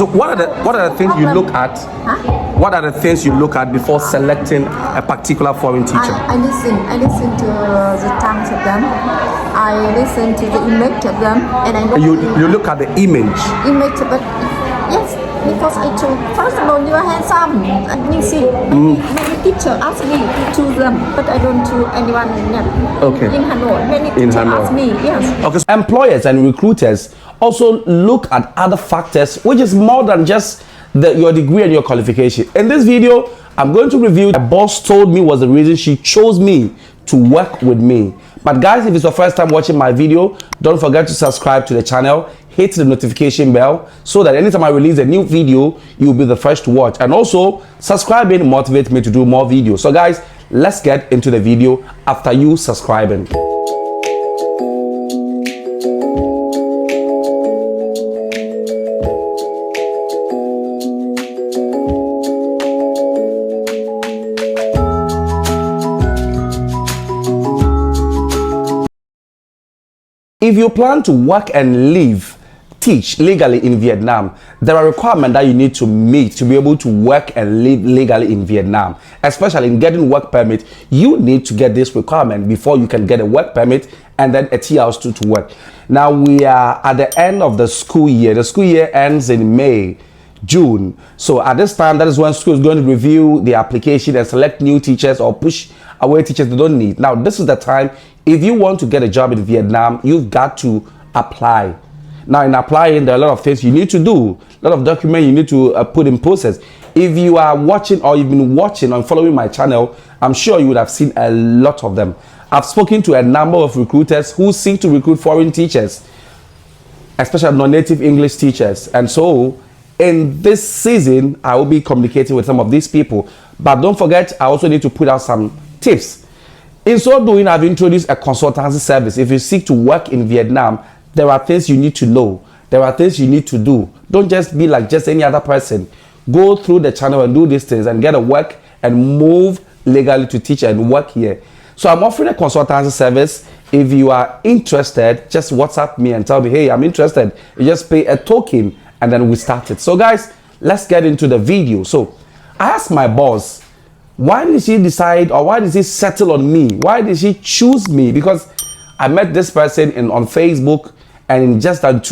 So what are the things you look at? Huh? What are the things you look at before selecting a particular foreign teacher? I listen to the tongues of them. I listen to the image of them, and I know You look at the image. but yes, because I choose. First of all, you are handsome. And you see, many teachers ask me to choose them, but I don't choose anyone yet. Okay. In Hanoi, many teachers ask me. Yes. Okay. So employers and recruiters also look at other factors, which is more than just your degree and your qualification. In this video, I'm going to review the boss told me was the reason she chose me to work with me. But guys, if it's your first time watching my video, don't forget to subscribe to the channel, hit the notification bell so that anytime I release a new video, you'll be the first to watch. And also, subscribing motivates me to do more videos. So guys, let's get into the video after you subscribing. If you plan to work and live, teach legally in Vietnam, there are requirements that you need to meet to be able to work and live legally in Vietnam. Especially in getting work permit, you need to get this requirement before you can get a work permit and then a TR2 to work. Now we are at the end of the school year. The school year ends in May, June. So at this time, that is when school is going to review the application and select new teachers or push away teachers they don't need. Now this is the time. If you want to get a job in Vietnam, you've got to apply. Now in applying, there are a lot of things you need to do, a lot of documents you need to put in process. If you are watching or you've been watching and following my channel, I'm sure you would have seen a lot of them. I've spoken to a number of recruiters who seek to recruit foreign teachers, especially non-native English teachers. And so in this season, I will be communicating with some of these people. But don't forget, I also need to put out some tips. In so doing, I've introduced a consultancy service. If you seek to work in Vietnam, there are things you need to know. There are things you need to do. Don't just be like just any other person. Go through the channel and do these things and get a work and move legally to teach and work here. So I'm offering a consultancy service. If you are interested, just WhatsApp me and tell me, hey, I'm interested. You just pay a token and then we start it. So guys, let's get into the video. So I asked my boss, why did she decide or why did she settle on me? Why did she choose me? Because I met this person on Facebook, and in less than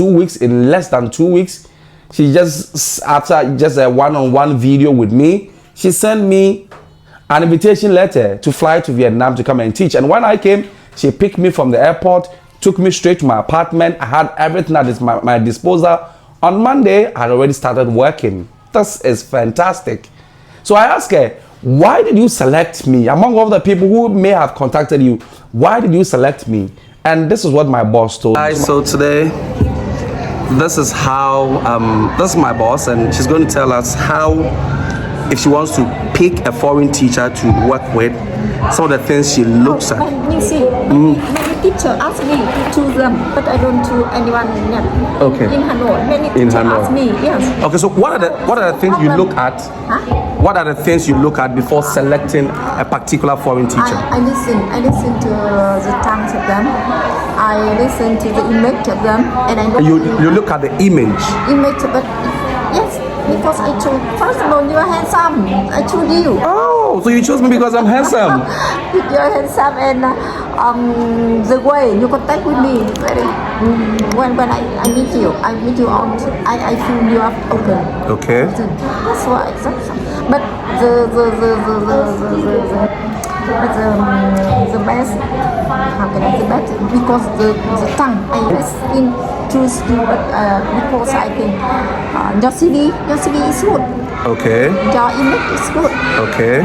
2 weeks, she just, after just a one-on-one video with me, she sent me an invitation letter to fly to Vietnam to come and teach. And when I came, she picked me from the airport, took me straight to my apartment. I had everything at my disposal. On Monday, I had already started working. This is fantastic. So I asked her, why did you select me? Among all the people who may have contacted you, why did you select me? And this is what my boss told me. So today, this is how, this is my boss, and she's going to tell us how, if she wants to pick a foreign teacher to work with, some of the things she looks at. You see, many teachers ask me to choose them, but I don't choose anyone yet. Okay. In Hanoi, many teachers ask me. Yes. Okay. So what are the things you look at? Huh? What are the things you look at before selecting a particular foreign teacher? I listen to the tongues of them. I listen to the image of them, and I know you look at the image. But yes, because I choose. First of all, you are handsome. I choose you. Oh, so you chose me because I'm handsome. You are handsome, and the way you contact with me, very when I meet you on. I feel you are open. Okay. That's why. But the best, how can I say that? Because the tongue, I choose you, but because I think your CV is good. Okay. Your image is good. Okay.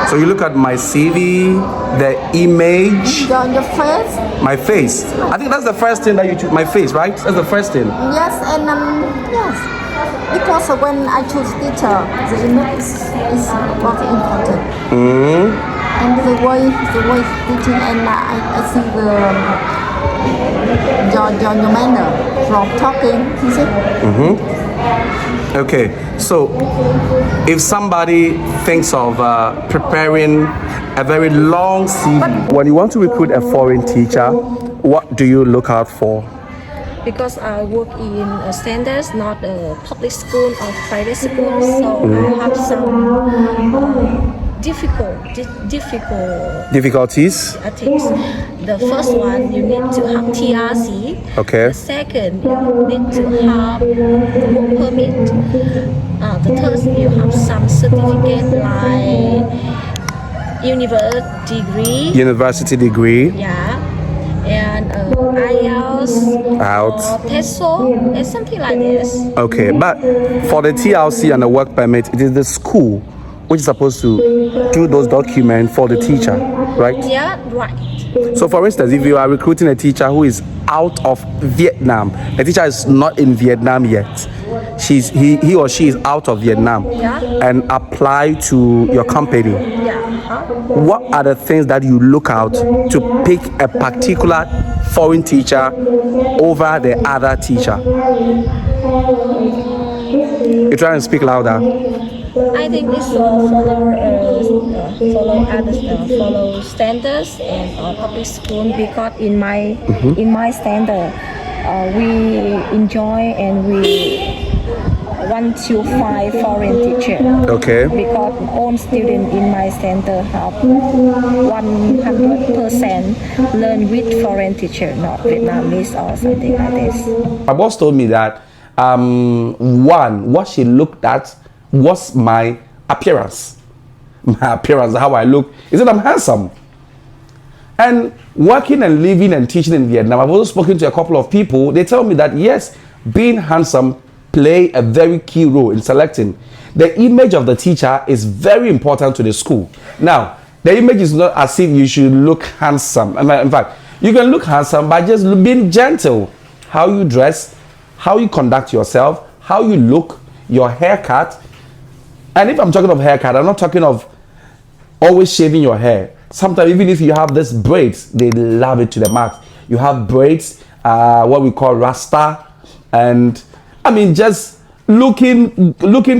So you look at my CV, the image. Your face. My face. I think that's the first thing that you choose. My face, right? That's the first thing. Yes, and yes. Because when I choose teacher, the image is very important. And the way teaching, and I see your manner from talking, you see. Okay, so if somebody thinks of preparing a very long CV, when you want to recruit a foreign teacher, what do you look out for? because I work in standards, not a public school or private school, so I have some difficulties. things. The first one, you need to have TRC. Okay. The second, you need to have work permit. The third, you have some certificate like university degree. Yeah. And IELTS or TESOL and something like this. Okay, but for the TLC and the work permit, it is the school which is supposed to do those documents for the teacher, right? Yeah, right. So for instance, if you are recruiting a teacher who is out of Vietnam, the teacher is not in Vietnam yet, he or she is out of Vietnam, yeah, and apply to your company, yeah. What are the things that you look out to pick a particular foreign teacher over the other teacher? You try and speak louder. I think this follow standards and public school, because in my standard we enjoy and we want to find foreign teacher. Okay. Because all students in my center have 100% learn with foreign teacher, not Vietnamese or something like this. My boss told me that what she looked at was my appearance. My appearance, how I look. Is that I'm handsome. And working and living and teaching in Vietnam, I've also spoken to a couple of people. They tell me that yes, being handsome play a very key role in selecting. The image of the teacher is very important to the school. Now, the image is not as if you should look handsome. In fact, you can look handsome by just being gentle. How you dress, how you conduct yourself, how you look, your haircut. And if I'm talking of haircut, I'm not talking of always shaving your hair. Sometimes even if you have this braids, they love it to the max. You have braids, what we call rasta, and I mean, just looking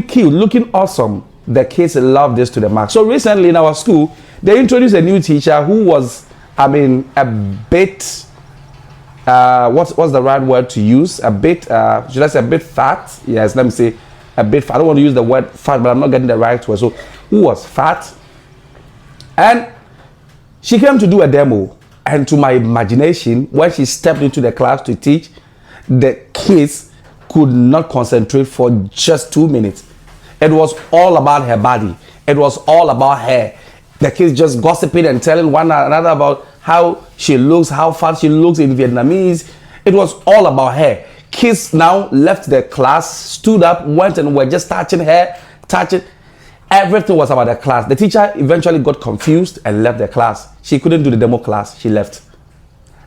cute, looking awesome. The kids love this to the max. So recently in our school, they introduced a new teacher who was, I mean, a bit, what's the right word to use? A bit, should I say a bit fat? Yes, let me say a bit fat. I don't want to use the word fat, but I'm not getting the right word. So who was fat? And she came to do a demo. And to my imagination, when she stepped into the class to teach, the kids could not concentrate for just 2 minutes. It was all about her body. It was all about her. The kids just gossiping and telling one another about how she looks, how fat she looks in Vietnamese. It was all about her. Kids now left the class, stood up, went and were just touching her, touching. Everything was about the class. The teacher eventually got confused and left the class. She couldn't do the demo class. She left.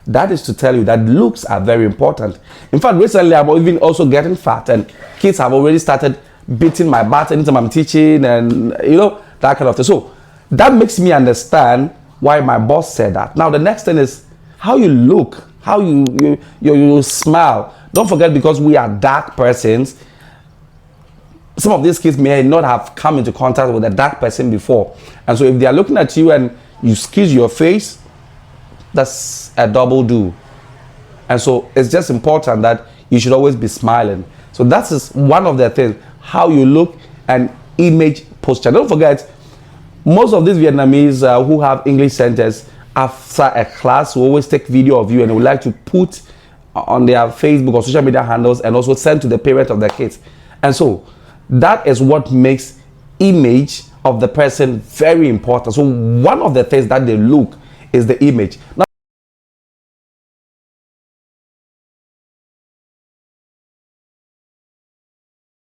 That is to tell you that looks are very important. In fact, recently I'm even also getting fat, and kids have already started beating my butt anytime I'm teaching, and you know, that kind of thing. So that makes me understand why my boss said that. Now the next thing is how you look, how you smile. Don't forget, because we are dark persons, some of these kids may not have come into contact with a dark person before, and so if they are looking at you and you squeeze your face, that's a double do. And so it's just important that you should always be smiling. So that is one of the things, how you look and image posture. Don't forget, most of these Vietnamese who have English centers, after a class, will always take video of you and would like to put on their Facebook or social media handles and also send to the parent of the kids. And so that is what makes image of the person very important. So one of the things that they look is the image. Now,